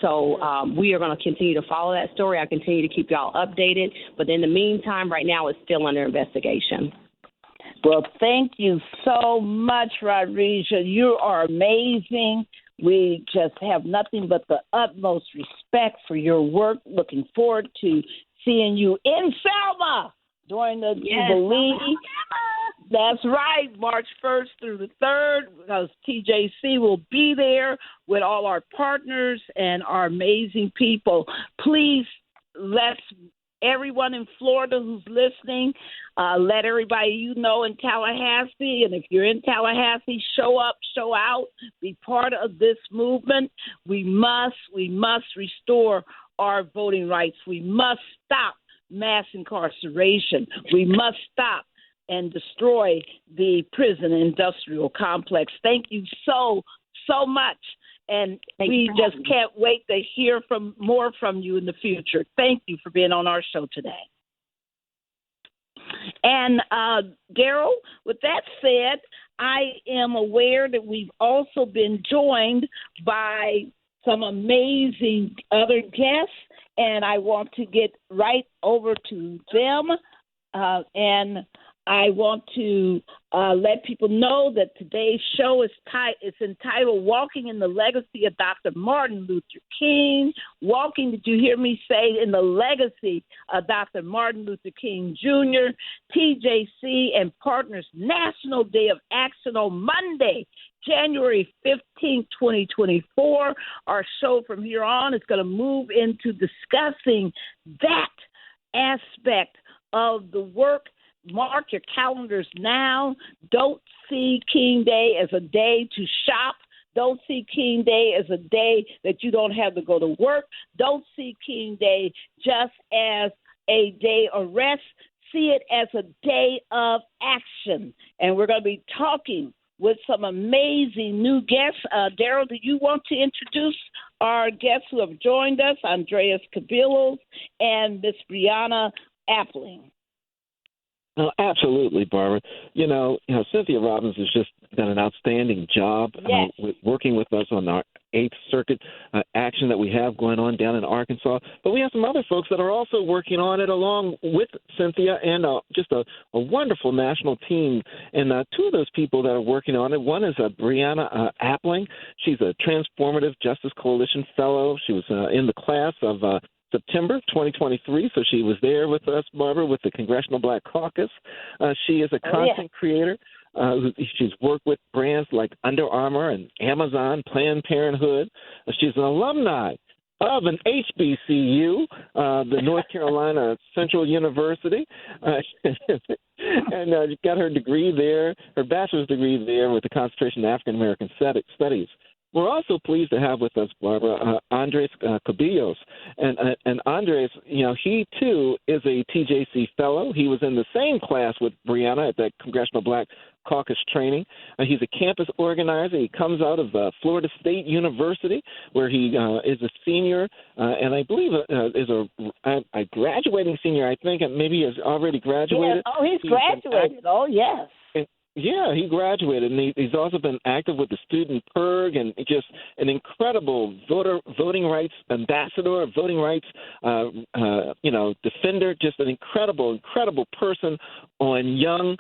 So we are going to continue to follow that story. I continue to keep y'all updated. But in the meantime, right now, it's still under investigation. Well, thank you so much, Rodriguez. You are amazing. We just have nothing but the utmost respect for your work. Looking forward to seeing you in Selma during the Jubilee. That's right, March 1st through the 3rd, because TJC will be there with all our partners and our amazing people. Please let everyone in Florida who's listening, let everybody you know in Tallahassee, and if you're in Tallahassee, show up, show out, be part of this movement. We must restore our voting rights. We must stop mass incarceration. We must stop and destroy the prison industrial complex. Thank you so much. And we just can't wait to hear more from you in the future. Thank you for being on our show today. And Daryl, with that said, I am aware that we've also been joined by some amazing other guests, and I want to get right over to them. And I want to let people know that today's show is entitled Walking in the Legacy of Dr. Martin Luther King. Walking, did you hear me say, in the legacy of Dr. Martin Luther King Jr., TJC and Partners National Day of Action on Monday, January 15th, 2024. Our show from here on is going to move into discussing that aspect of the work. Mark your calendars now. Don't see King Day as a day to shop. Don't see King Day as a day that you don't have to go to work. Don't see King Day just as a day of rest. See it as a day of action. And we're going to be talking with some amazing new guests. Daryl, do you want to introduce our guests who have joined us, Andreas Cubillos and Miss Breanna Appling? Oh, absolutely, Barbara. Cynthia Robbins has just done an outstanding job working with us on our 8th Circuit action that we have going on down in Arkansas. But we have some other folks that are also working on it along with Cynthia and just a wonderful national team. And two of those people that are working on it, one is Breanna Appling. She's a Transformative Justice Coalition Fellow. She was in the class of September 2023, so she was there with us, Barbara, with the Congressional Black Caucus. She is a content creator. She's worked with brands like Under Armour and Amazon, Planned Parenthood. She's an alumni of an HBCU, the North Carolina Central University, and got her degree there, her bachelor's degree there with the concentration in African American Studies. We're also pleased to have with us, Barbara, Andres Cubillos. And Andres, he too is a TJC fellow. He was in the same class with Breanna at that Congressional Black Caucus training. He's a campus organizer. He comes out of Florida State University, where he is a senior, and I believe is a graduating senior, I think, and maybe has already graduated. Yeah. Oh, he's graduated. Oh, yes. Yeah, he graduated, and he's also been active with the Student PIRG and just an incredible voting rights ambassador, voting rights, defender, just an incredible person on young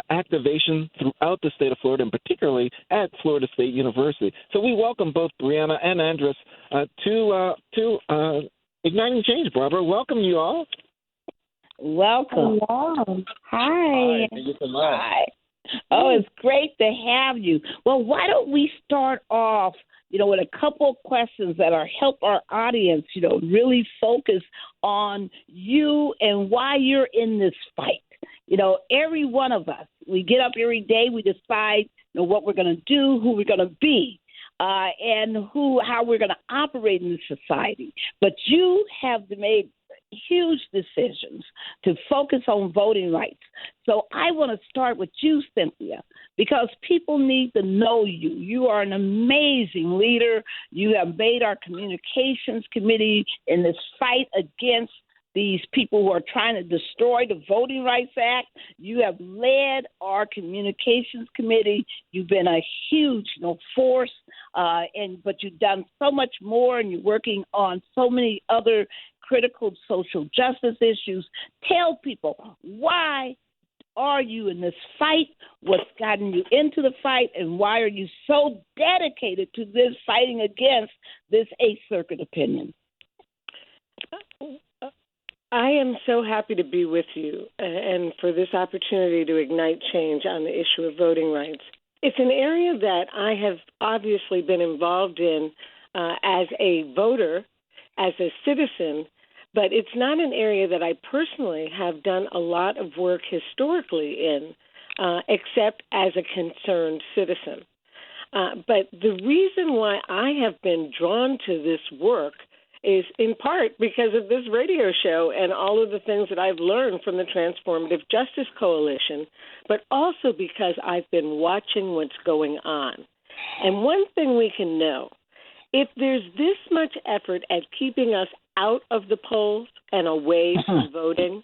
activation throughout the state of Florida, and particularly at Florida State University. So we welcome both Breanna and Andres to Igniting Change, Barbara. Welcome you all. Welcome. Hello. Hi. Thank you so much. Hi. Oh, it's great to have you. Well, why don't we start off, with a couple of questions that'll help our audience, really focus on you and why you're in this fight. Every one of us, we get up every day, we decide, what we're going to do, who we're going to be, and how we're going to operate in this society. But you have made huge decisions to focus on voting rights. So I want to start with you, Cynthia, because people need to know you. You are an amazing leader. You have made our communications committee in this fight against these people who are trying to destroy the Voting Rights Act. You have led our communications committee. You've been a huge force, but you've done so much more, and you're working on so many other critical social justice issues. Tell people, why are you in this fight? What's gotten you into the fight, and why are you so dedicated to this fighting against this Eighth Circuit opinion? I am so happy to be with you and for this opportunity to ignite change on the issue of voting rights. It's an area that I have obviously been involved in as a voter, as a citizen, but it's not an area that I personally have done a lot of work historically in, except as a concerned citizen. But the reason why I have been drawn to this work is in part because of this radio show and all of the things that I've learned from the Transformative Justice Coalition, but also because I've been watching what's going on. And one thing we can know, if there's this much effort at keeping us out of the polls and away from voting,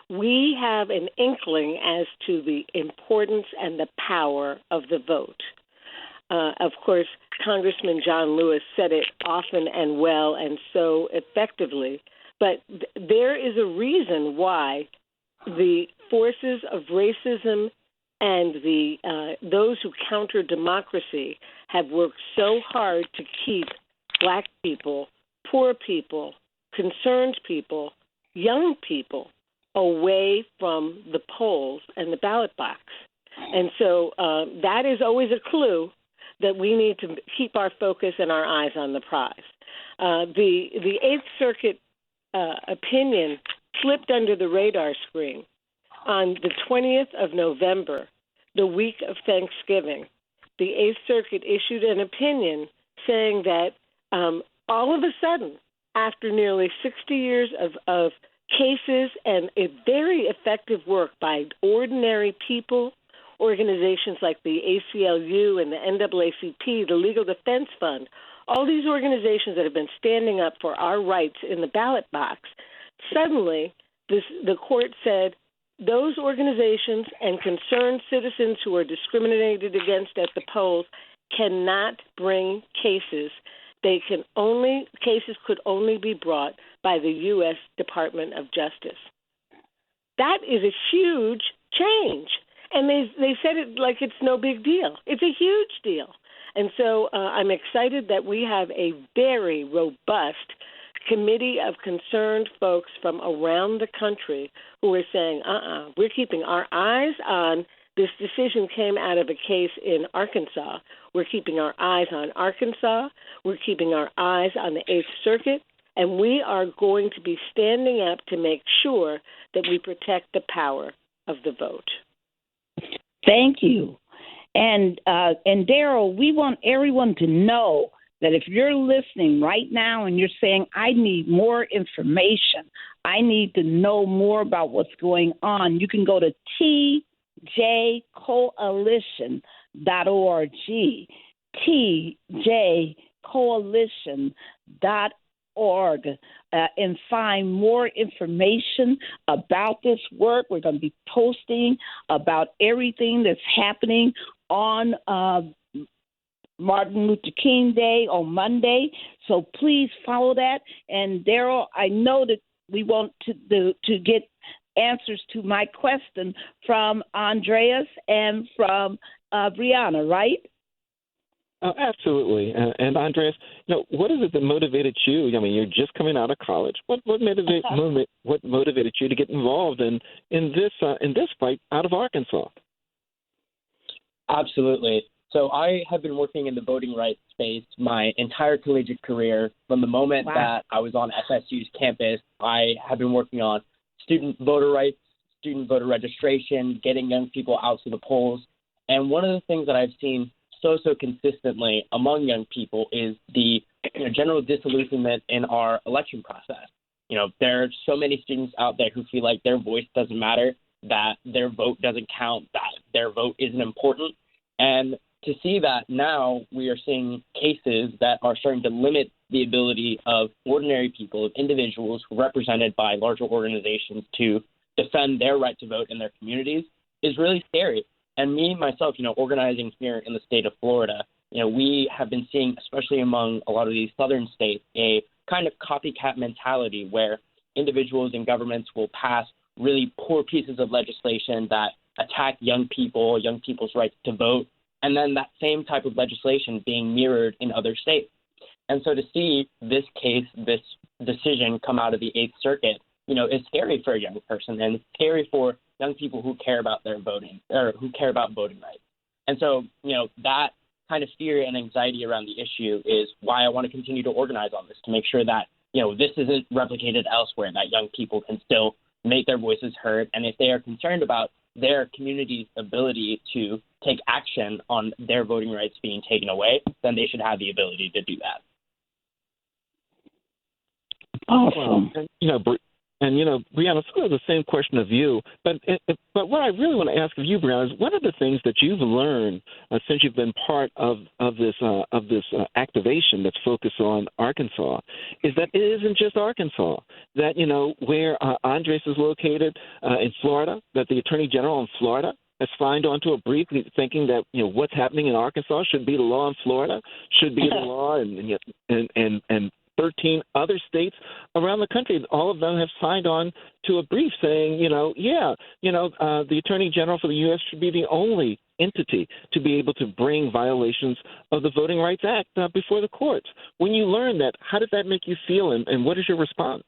we have an inkling as to the importance and the power of the vote. Of course, Congressman John Lewis said it often and well and so effectively, but there is a reason why the forces of racism and those who counter democracy have worked so hard to keep Black people, poor people, concerned people, young people away from the polls and the ballot box. And so that is always a clue that we need to keep our focus and our eyes on the prize. The Eighth Circuit opinion slipped under the radar screen on the 20th of November, the week of Thanksgiving. The Eighth Circuit issued an opinion saying that all of a sudden, after nearly 60 years of cases and a very effective work by ordinary people, organizations like the ACLU and the NAACP, the Legal Defense Fund, all these organizations that have been standing up for our rights in the ballot box, suddenly the court said those organizations and concerned citizens who are discriminated against at the polls cannot bring cases. Cases could only be brought by the U.S. Department of Justice. That is a huge change. And they said it like it's no big deal. It's a huge deal. And so I'm excited that we have a very robust committee of concerned folks from around the country who are saying, we're keeping our eyes on this. Decision came out of a case in Arkansas. We're keeping our eyes on Arkansas. We're keeping our eyes on the Eighth Circuit. And we are going to be standing up to make sure that we protect the power of the vote. Thank you. And Daryl, we want everyone to know that if you're listening right now and you're saying, I need more information, I need to know more about what's going on, you can go to tjcoalition.org, tjcoalition.org, and find more information about this work. We're going to be posting about everything that's happening on Martin Luther King Day on Monday. So please follow that. And Daryl, I know that we want to get answers to my question from Andreas and from Breanna, right? Absolutely. And Andreas, what is it that motivated you? I mean, you're just coming out of college. What motivated you to get involved in this fight out of Arkansas? Absolutely. So I have been working in the voting rights space my entire collegiate career. From the moment that I was on FSU's campus, I have been working on student voter rights, student voter registration, getting young people out to the polls. And one of the things that I've seen so consistently among young people is the general disillusionment in our election process. There are so many students out there who feel like their voice doesn't matter, that their vote doesn't count, that their vote isn't important. And to see that now we are seeing cases that are starting to limit the ability of ordinary people, of individuals represented by larger organizations to defend their right to vote in their communities is really scary. And me, myself, organizing here in the state of Florida, we have been seeing, especially among a lot of these southern states, a kind of copycat mentality where individuals and governments will pass really poor pieces of legislation that attack young people's rights to vote, and then that same type of legislation being mirrored in other states. And so to see this case, this decision come out of the Eighth Circuit, is scary for a young person, and it's scary for young people who care about their voting or who care about voting rights. And so, that kind of fear and anxiety around the issue is why I want to continue to organize on this, to make sure that, this isn't replicated elsewhere, that young people can still make their voices heard. And if they are concerned about their community's ability to take action on their voting rights being taken away, then they should have the ability to do that. Awesome. Breanna, sort of the same question of you, but what I really want to ask of you, Breanna, is what are the things that you've learned since you've been part of this activation that's focused on Arkansas? Is that it isn't just Arkansas, that where Andres is located in Florida, that the Attorney General in Florida has signed onto a brief thinking that what's happening in Arkansas should be the law in Florida, should be the law, and 13 other states around the country. All of them have signed on to a brief saying, the Attorney General for the U.S. should be the only entity to be able to bring violations of the Voting Rights Act before the courts. When you learn that, how did that make you feel, and what is your response?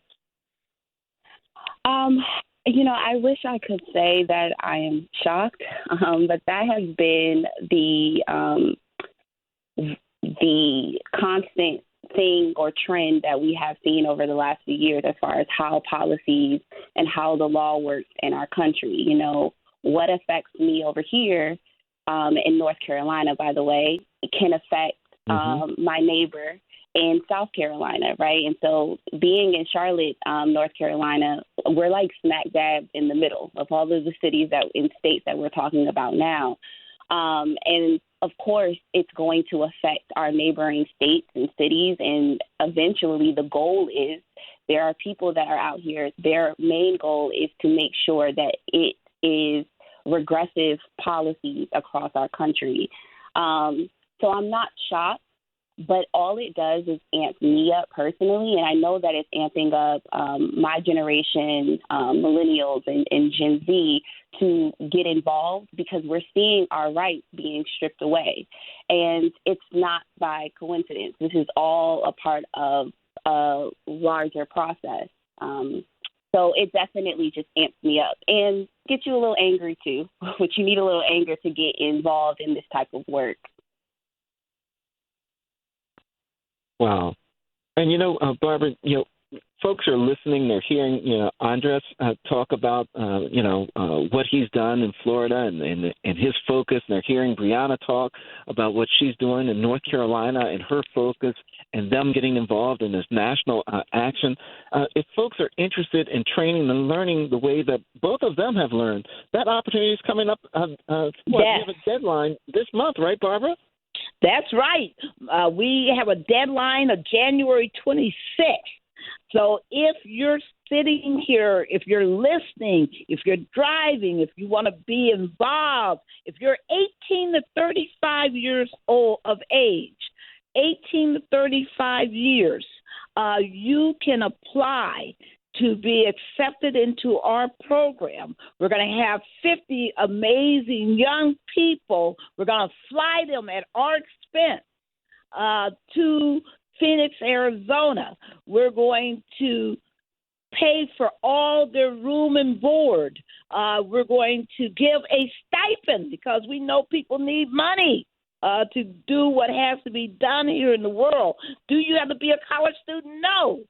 I wish I could say that I am shocked, but that has been the constant thing or trend that we have seen over the last few years as far as how policies and how the law works in our country. What affects me over here in North Carolina, by the way, it can affect my neighbor in South Carolina, right? And so being in Charlotte, North Carolina, we're like smack dab in the middle of all of the cities in states that we're talking about now. And of course, it's going to affect our neighboring states and cities. And eventually the goal is there are people that are out here. Their main goal is to make sure that it is regressive policies across our country. So I'm not shocked, but all it does is amp me up personally. And I know that it's amping up my generation, millennials and Gen Z, to get involved because we're seeing our rights being stripped away. And it's not by coincidence. This is all a part of a larger process. So it definitely just amps me up and gets you a little angry too, which you need a little anger to get involved in this type of work. Wow. And, Barbara, folks are listening. They're hearing, Andres talk about, what he's done in Florida and his focus. And they're hearing Breanna talk about what she's doing in North Carolina and her focus and them getting involved in this national action. If folks are interested in training and learning the way that both of them have learned, that opportunity is coming up. Yes. We have a deadline this month, right, Barbara? That's right. We have a deadline of January 26th. So if you're sitting here, if you're listening, if you're driving, if you want to be involved, if you're 18 to 35 years old of age, 18 to 35 years, you can apply to be accepted into our program. We're going to have 50 amazing young people. We're going to fly them at our expense to Phoenix, Arizona. We're going to pay for all their room and board. We're going to give a stipend because we know people need money to do what has to be done here in the world. Do you have to be a college student? No.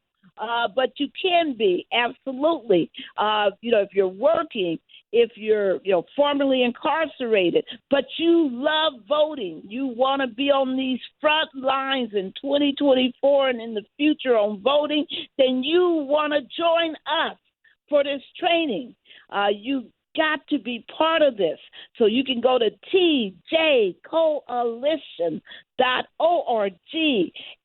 But you can be, absolutely. If you're working, if you're, formerly incarcerated, but you love voting, you want to be on these front lines in 2024 and in the future on voting, then you want to join us for this training. You got to be part of this. So you can go to tjcoalition.org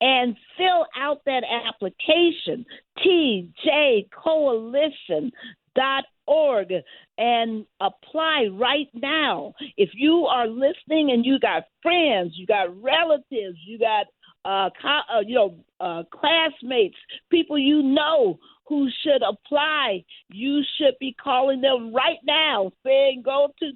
and fill out that application, tjcoalition.org, and apply right now. If you are listening and you got friends, you got relatives, you got classmates, people you know who should apply, you should be calling them right now saying go to